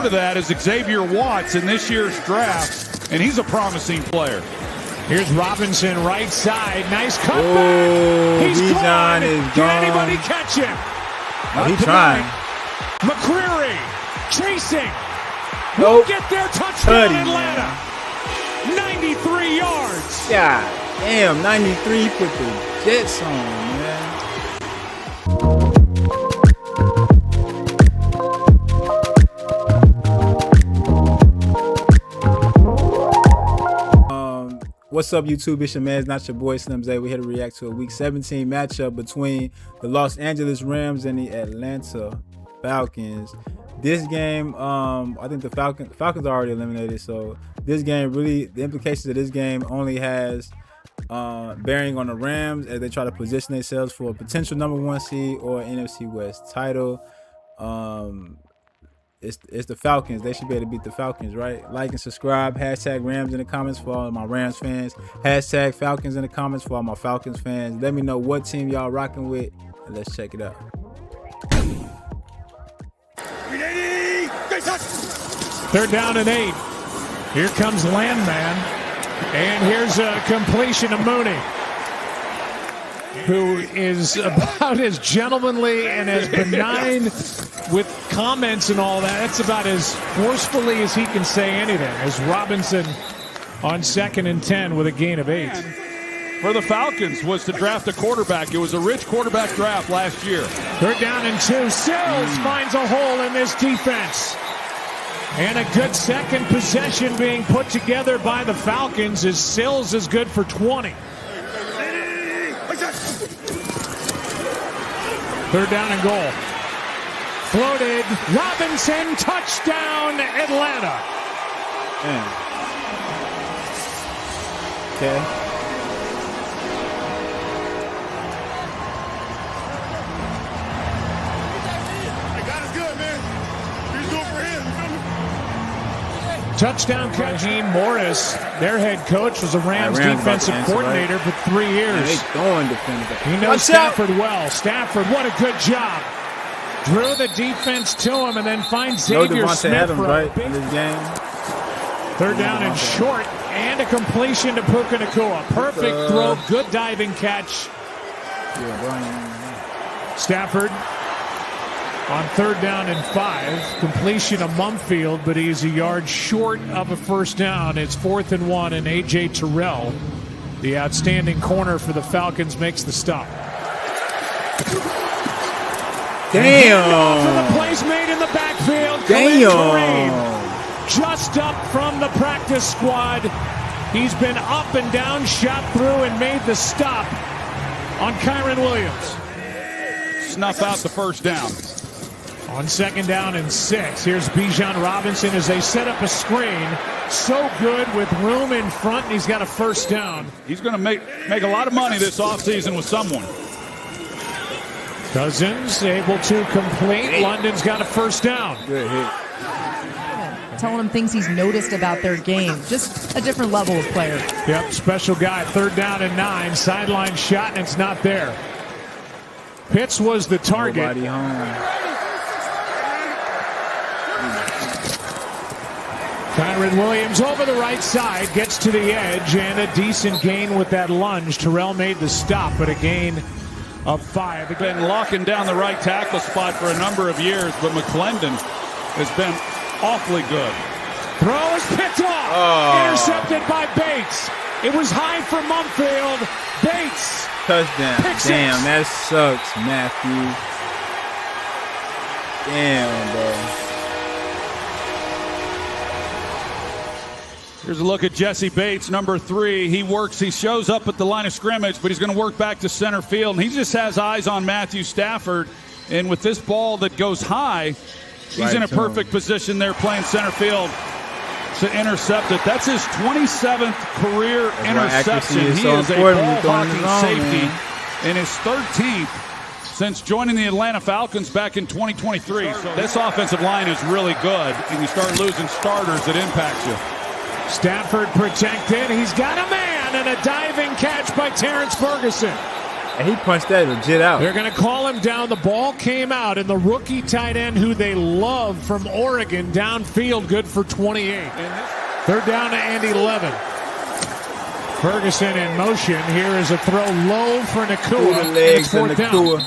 part of that is Xavier Watts in this year's draft, and he's a promising player. Here's Robinson, right side. Nice cutback. Oh, He's Bijan gone. is Can gone. anybody catch him? Oh, he's trying. McCreary chasing. Nope. Get their touchdown, Cuddy, Atlanta. 93 yards. Yeah, damn, 93 put the Jets on, man. What's up, YouTube? It's your man, it's not your boy Slim Zay. We're here to react to a Week 17 matchup between the Los Angeles Rams and the Atlanta Falcons. This game, I think the Falcons are already eliminated, so this game really, the implications of this game only has bearing on the Rams as they try to position themselves for a potential #1 seed or NFC West title. It's the Falcons. They should be able to beat the Falcons, right? Like and subscribe. Hashtag Rams in the comments for all of my Rams fans. Hashtag Falcons in the comments for all my Falcons fans. Let me know what team y'all rocking with, and let's check it out. Third down and 8. Here comes Landman. And here's a completion of Mooney, who is about as gentlemanly and as benign with comments and all that. That's about as forcefully as he can say anything. As Robinson on 2nd and 10 with a gain of 8. For the Falcons was to draft a quarterback. It was a rich quarterback draft last year. Third down and 2. Sills finds a hole in this defense. And a good second possession being put together by the Falcons as Sills is good for 20. Third down and goal. Floated. Robinson, touchdown, Atlanta. Man. Okay. Touchdown, Raheem Morris, their head coach, was a Rams defensive coordinator for 3 years. They throwing defender. He knows Stafford well. Stafford, what a good job. Drew the defense to him and then finds Xavier Smith Adams, for right, a big in this game. Third down and short, and a completion to Puka Nacua. Perfect throw, good diving catch. Stafford on third down and 5, completion of Mumfield, but he's a yard short of a first down. It's 4th and 1, and A.J. Terrell, the outstanding corner for the Falcons, makes the stop. Damn! For the plays made in the backfield. Damn! Just up from the practice squad. He's been up and down, shot through, and made the stop on Kyren Williams. Snuff out the first down. On 2nd down and 6, here's Bijan Robinson as they set up a screen. So good with room in front, and he's got a first down. He's going to make a lot of money this offseason with someone. Cousins able to complete. London's got a first down. Good hit. Telling him things he's noticed about their game. Just a different level of player. Yep, special guy. Third down and 9. Sideline shot, and it's not there. Pitts was the target. Nobody home. Kyren Williams over the right side, gets to the edge, and a decent gain with that lunge. Terrell made the stop, but a gain of 5. They've been locking down the right tackle spot for a number of years, but McClendon has been awfully good. Throw is picked off. Intercepted by Bates. It was high for Mumfield. Bates. Touchdown. Damn, that sucks, Matthew. Damn, bro. Here's a look at Jesse Bates, number 3. He shows up at the line of scrimmage, but he's going to work back to center field. And he just has eyes on Matthew Stafford. And with this ball that goes high, he's in a perfect position there playing center field to intercept it. That's his 27th career interception. He is a ball-hawking safety and his 13th since joining the Atlanta Falcons back in 2023. So this offensive line is really good, and you start losing starters, it impacts you. Stafford protected. He's got a man, and a diving catch by Terrence Ferguson. And he punched that legit out. They're going to call him down. The ball came out, and the rookie tight end who they love from Oregon downfield, good for 28. Third down to Andy Levin. Ferguson in motion. Here is a throw low for Nakua. It's fourth down.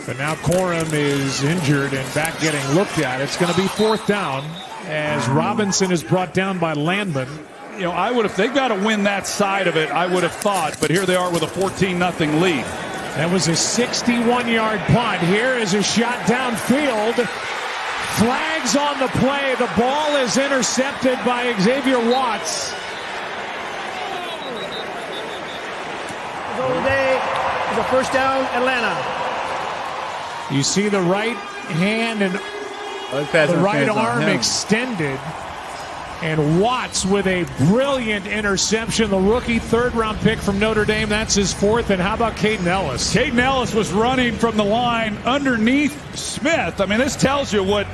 But now Corum is injured and back getting looked at. It's going to be fourth down as Robinson is brought down by Landman. You know, I would have, they've got to win that side of it, I would have thought, but here they are with a 14-0 lead. That was a 61-yard punt. Here is a shot downfield. Flags on the play. The ball is intercepted by Xavier Watts. Today is a first down, Atlanta. You see the right hand and the right arm extended. And Watts with a brilliant interception. The rookie third-round pick from Notre Dame. That's his fourth. And how about Caden Ellis? Caden Ellis was running from the line underneath Smith. I mean, this tells you what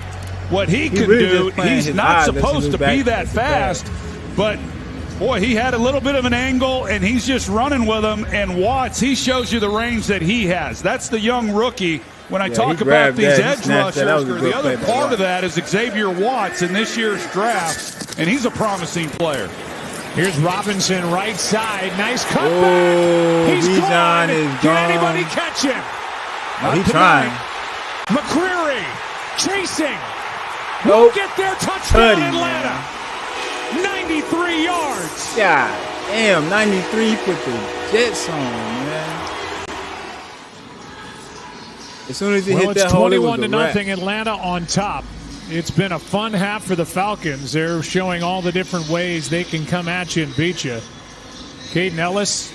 he can do. He's not supposed to be that fast, but boy, he had a little bit of an angle, and he's just running with him. And Watts, he shows you the range that he has. That's the young rookie. When I talk about these edge rushers, the other part of that is Xavier Watts in this year's draft, and he's a promising player. Here's Robinson, right side. Nice cutback. He's gone. Can anybody catch him? He's trying. McCreary chasing. Won't get there. Touchdown, Atlanta. 93 yards. Yeah, damn, 93 put the Jets on, man. As soon as he hit that hole, it was 21-0 Atlanta on top. It's been a fun half for the Falcons. They're showing all the different ways they can come at you and beat you. Caden Ellis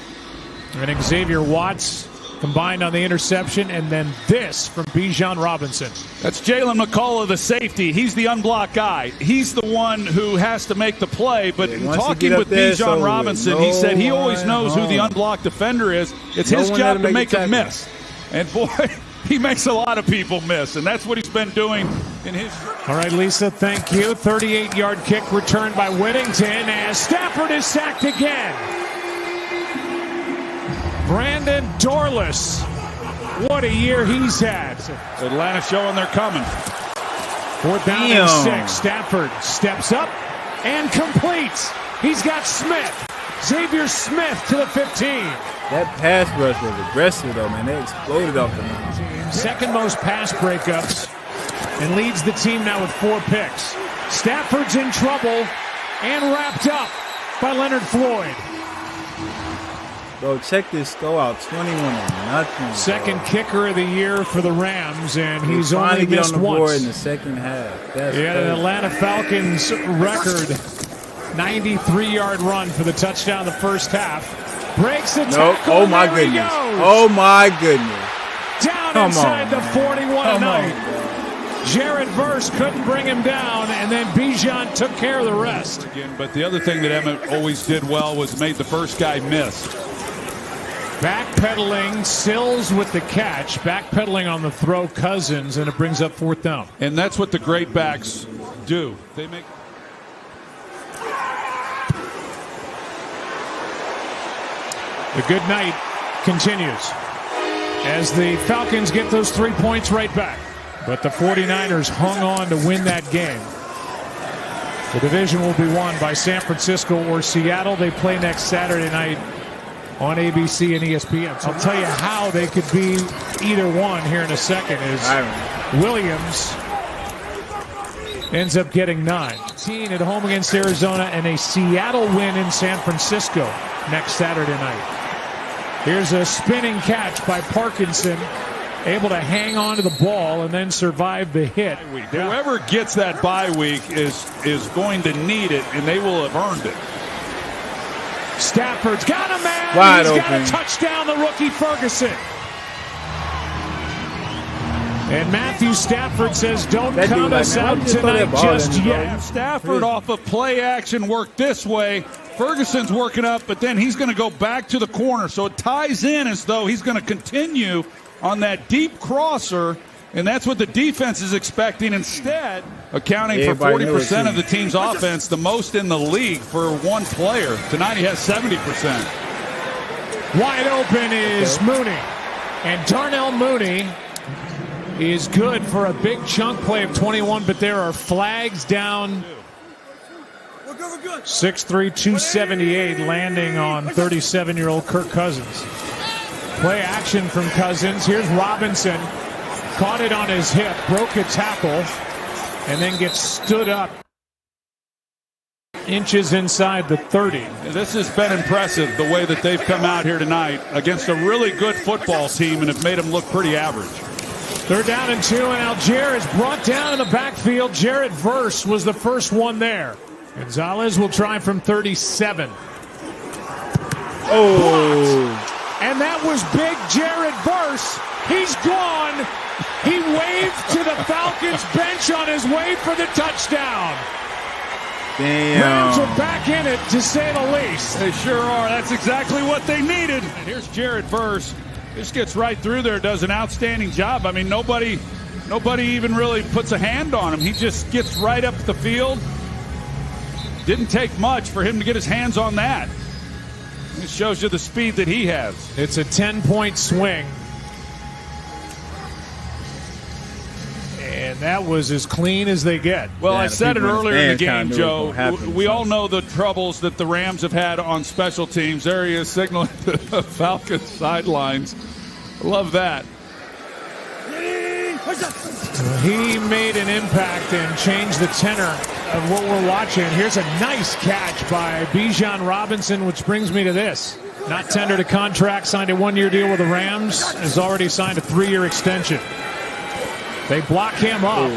and Xavier Watts combined on the interception, and then this from Bijan Robinson. That's Jalen McCullough, the safety. He's the unblocked guy. He's the one who has to make the play. But in talking with Bijan Robinson, he said he always knows who the unblocked defender is. It's his job to make him miss. And boy, he makes a lot of people miss, and that's what he's been doing in his. All right, Lisa, thank you. 38-yard kick returned by Whittington as Stafford is sacked again. Brandon Dorless, what a year he's had. Atlanta showing they're coming. Fourth down and 6. Stafford steps up and completes. He's got Smith. Xavier Smith to the 15. That pass rush was aggressive, though, man. They exploded off the line. Second most pass breakups and leads the team now with 4 picks. Stafford's in trouble and wrapped up by Leonard Floyd. Bro, check this score out, 21-0. Second kicker of the year for the Rams, and he's only missed on the board once. In the second half. That's the Atlanta Falcons record 93-yard run for the touchdown in the first half. Breaks the tackle. Oh my goodness. Oh my goodness. Down inside the 41-9. Jared Verse couldn't bring him down, and then Bijan took care of the rest. But the other thing that Emmett always did well was made the first guy miss. Backpedaling, Sills with the catch. Backpedaling on the throw, Cousins, and it brings up fourth down. And that's what the great backs do. They make. The good night continues as the Falcons get those 3 points right back. But the 49ers hung on to win that game. The division will be won by San Francisco or Seattle. They play next Saturday night on ABC and ESPN. So I'll tell you how they could be either one here in a second is Williams ends up getting 9. At home against Arizona and a Seattle win in San Francisco next Saturday night. Here's a spinning catch by Parkinson, able to hang on to the ball and then survive the hit. Whoever gets that bye week is going to need it, and they will have earned it. Stafford's got a man. Wide He's open. got a touchdown, the rookie Ferguson. And Matthew Stafford says, don't count us out tonight just yet. Stafford off of play action worked this way. Ferguson's working up, but then he's going to go back to the corner. So it ties in as though he's going to continue on that deep crosser, and that's what the defense is expecting. Instead, accounting for 40% of the team's offense, the most in the league for one player. Tonight he has 70%. Wide open is Mooney. And Darnell Mooney is good for a big chunk play of 21, but there are flags down. 6'3", 278, landing on 37-year-old Kirk Cousins. Play action from Cousins. Here's Robinson. Caught it on his hip, broke a tackle, and then gets stood up inches inside the 30. This has been impressive, the way that they've come out here tonight against a really good football team and have made them look pretty average. 3rd down and 2, and Algier is brought down in the backfield. Jarrett Verse was the first one there. Gonzalez will try from 37. Oh. And that was big Jarrett Verse. He's gone. He waved to the Falcons bench on his way for the touchdown. Damn. Rams are back in it, to say the least. They sure are. That's exactly what they needed. And here's Jarrett Verse. Just gets right through there, does an outstanding job. I mean, nobody even really puts a hand on him. He just gets right up the field. Didn't take much for him to get his hands on that. It shows you the speed that he has. It's a 10-point swing. And that was as clean as they get. Well, Yeah, I said it earlier in the game, Joe. Happen, We all know the troubles that the Rams have had on special teams. There he is signaling the Falcons sidelines. Love that. He made an impact and changed the tenor of what we're watching. Here's a nice catch by Bijan Robinson, which brings me to this. Not tendered a contract, signed a 1-year deal with the Rams, has already signed a 3-year extension. They block him up.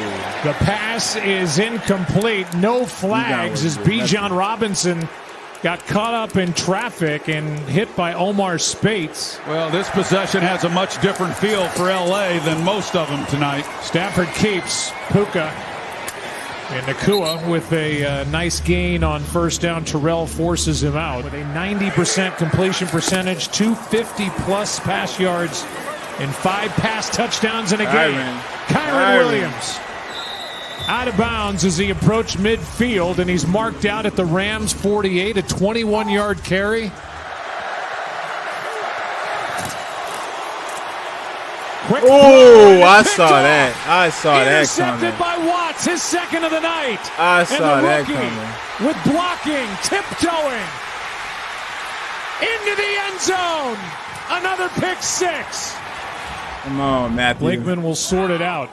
The pass is incomplete. No flags as Bijan Robinson got caught up in traffic and hit by Omar Spates. Well, this possession has a much different feel for L.A. than most of them tonight. Stafford keeps Puka. And Nakua with a nice gain on 1st down. Terrell forces him out. With a 90% completion percentage, 250-plus pass yards, and 5 pass touchdowns in a game. Kyron Williams out of bounds as he approached midfield, and he's marked out at the Rams 48, a 21-yard carry. Quick Oh, I saw that. I saw that intercepted coming. by Watts, his 2nd of the night. I saw and the that rookie coming. with blocking, tiptoeing into the end zone. Another pick 6. Come on, Matthew. Blakeman will sort it out.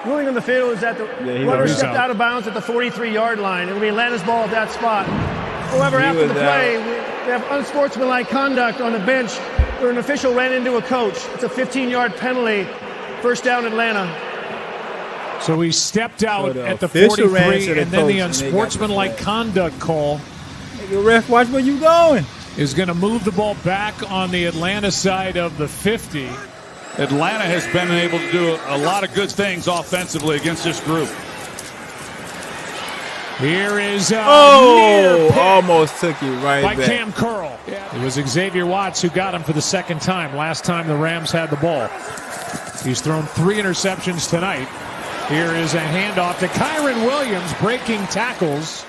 Ruling on the field is that the he's runner out. stepped out of bounds at the 43-yard line. It will be Atlanta's ball at that spot. However, after the play, we have unsportsmanlike conduct on the bench where an official ran into a coach. It's a 15-yard penalty. 1st down, Atlanta. So he stepped out the at the official ran 43, to the and then the coach, and they got the unsportsmanlike flag. conduct call Hey, ref, watch where you going. is going to move the ball back on the Atlanta side of the 50. Atlanta has been able to do a lot of good things offensively against this group. Here is near pick almost took you right by back. Cam Curl. It was Xavier Watts who got him for the 2nd time. Last time the Rams had the ball. He's thrown 3 interceptions tonight. Here is a handoff to Kyron Williams, breaking tackles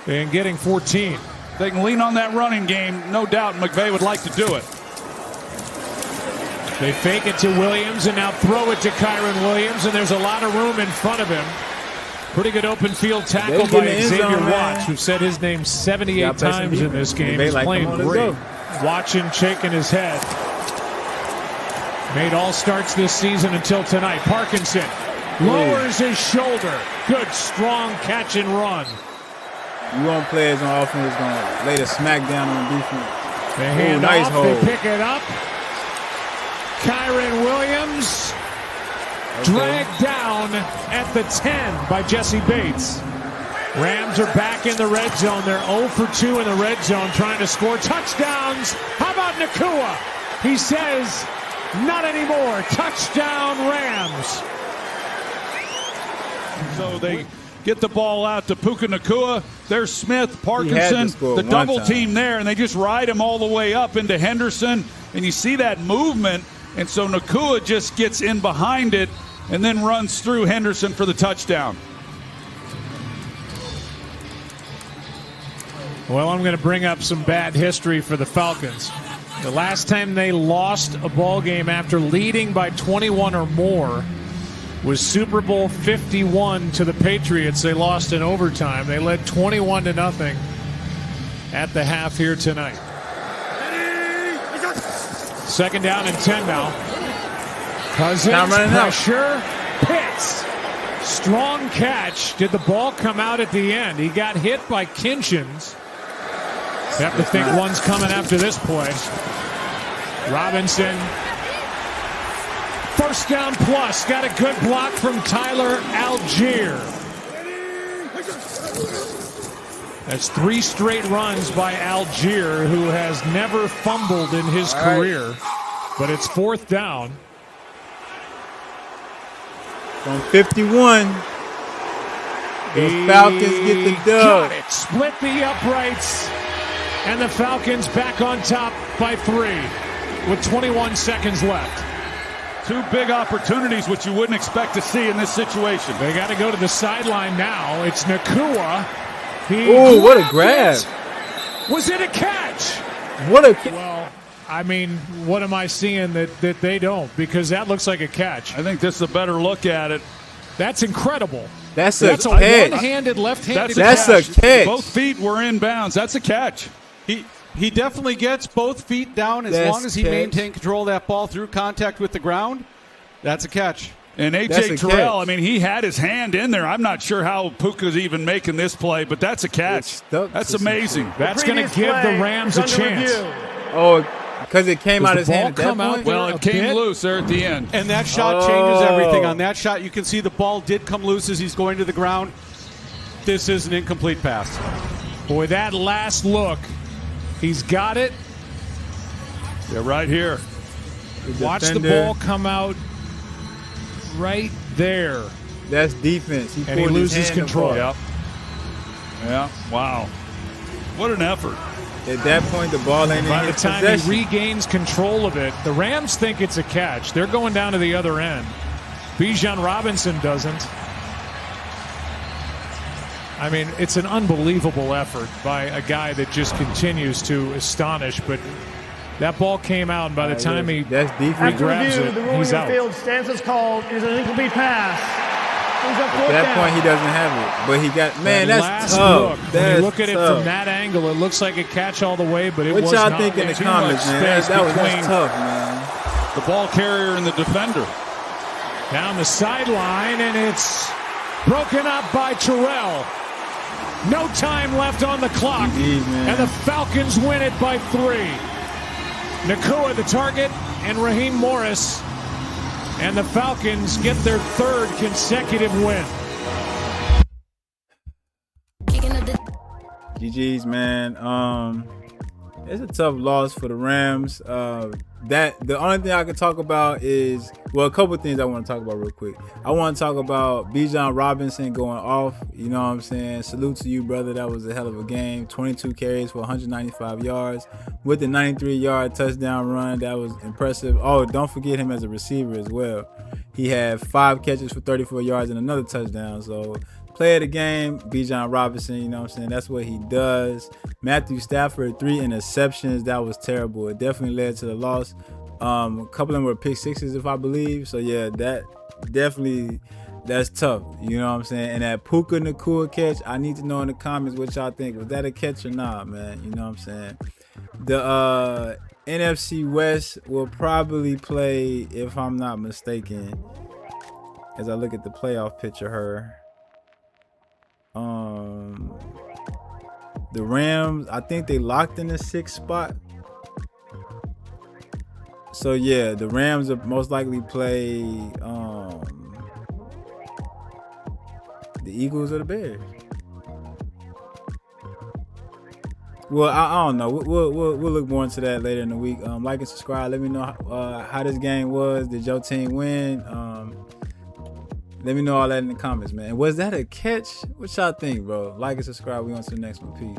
and getting 14. They can lean on that running game. No doubt McVay would like to do it. They fake it to Williams and now throw it to Kyron Williams, and there's a lot of room in front of him. Pretty good open field tackle They get in by the end Xavier zone, Watts, man. who said his name 78 Gotta play some times in this defense. game. They He's like, playing come on, let's great. go. Watching, shaking his head. Made all starts this season until tonight. Parkinson lowers his shoulder. Good, strong catch and run. You want players on offense that's going to lay the smack down on defense. They hand nice off, hold. they pick it up. Kyron Williams dragged down at the 10 by Jesse Bates. Rams are back in the red zone. They're 0 for 2 in the red zone, trying to score touchdowns. How about Nakua? He says, not anymore. Touchdown, Rams. So they get the ball out to Puka Nakua. There's Smith, He had Parkinson, to score the one double time. team there, and they just ride him all the way up into Henderson. And you see that movement, and so Nakua just gets in behind it and then runs through Henderson for the touchdown. Well, I'm going to bring up some bad history for the Falcons. The last time they lost a ball game after leading by 21 or more was Super Bowl 51 to the Patriots. They lost in overtime. They led 21-0 at the half here tonight. Second down and 10 now. Cousins, pressure, Pitts. Strong catch. Did the ball come out at the end? He got hit by Kinchins. You have to think one's coming after this play. Robinson. First down plus. Got a good block from Tyler Algier. That's 3 straight runs by Algier, who has never fumbled in his career. But it's 4th down. From 51, the Falcons get the dub. Got it. Split the uprights. And the Falcons back on top by 3 with 21 seconds left. 2 big opportunities, which you wouldn't expect to see in this situation. They got to go to the sideline now. It's Nakua. Oh, what a grab. Was it a catch? What a Well, I mean, what am I seeing that they don't? Because that looks like a catch. I think this is a better look at it. That's incredible. That's a catch. one-handed, left-handed That's catch. a catch. Both feet were in bounds. That's a catch. He definitely gets both feet down as long as he maintains control of that ball through contact with the ground. That's a catch. And A.J. Terrell, I mean, he had his hand in there. I'm not sure how Puka's even making this play, but that's a catch. That's amazing. That's going to give the Rams a chance. Oh, because it came out his hand at that point? Well, it came loose there at the end. And that shot changes everything. On that shot, you can see the ball did come loose as he's going to the ground. This is an incomplete pass. Boy, that last look, he's got it. Yeah, right here. Watch the ball come out right there. That's defense. And he loses control. Yep. Yeah, wow. What an effort. At that point, the ball ain't in his By the time possession. he regains control of it, the Rams think it's a catch. They're going down to the other end. Bijan Robinson doesn't. I mean, it's an unbelievable effort by a guy that just continues to astonish, but that ball came out, and by the time he grabs it, the ruling he's on out. the field stance is called. It is an incomplete pass. At that point, he doesn't have it. But he got, man, that that's last tough. Look, when you look at it from that angle, it looks like a catch all the way, but it was not. What y'all think in the comments, man? That's tough, man. The ball carrier and the defender. Down the sideline, and it's broken up by Terrell. No time left on the clock, and the Falcons win it by 3. Nakua the target, and Raheem Morris. And the Falcons get their 3rd consecutive win. GG's, man. It's a tough loss for the Rams. The only thing I can talk about is, well, a couple of things I want to talk about real quick. I want to talk about Bijan Robinson going off. You know what I'm saying? Salute to you, brother. That was a hell of a game. 22 carries for 195 yards with the 93-yard touchdown run. That was impressive. Oh, don't forget him as a receiver as well. He had 5 catches for 34 yards and another touchdown. So, play of the game, Bijan Robinson, you know what I'm saying? That's what he does. Matthew Stafford, 3 interceptions. That was terrible. It definitely led to the loss. A couple of them were pick sixes, if I believe. So, yeah, that's tough. You know what I'm saying? And that Puka Nakua catch, I need to know in the comments what y'all think. Was that a catch or not, man? You know what I'm saying? The NFC West will probably play, if I'm not mistaken, as I look at the playoff picture here. The Rams, I think they locked in the 6th spot. So yeah, the Rams will most likely play the Eagles or the Bears. Well, I don't know. We'll look more into that later in the week. Like and subscribe. Let me know how this game was. Did your team win? Let me know all that in the comments, man. Was that a catch? What y'all think, bro? Like and subscribe. We on to the next one. Peace.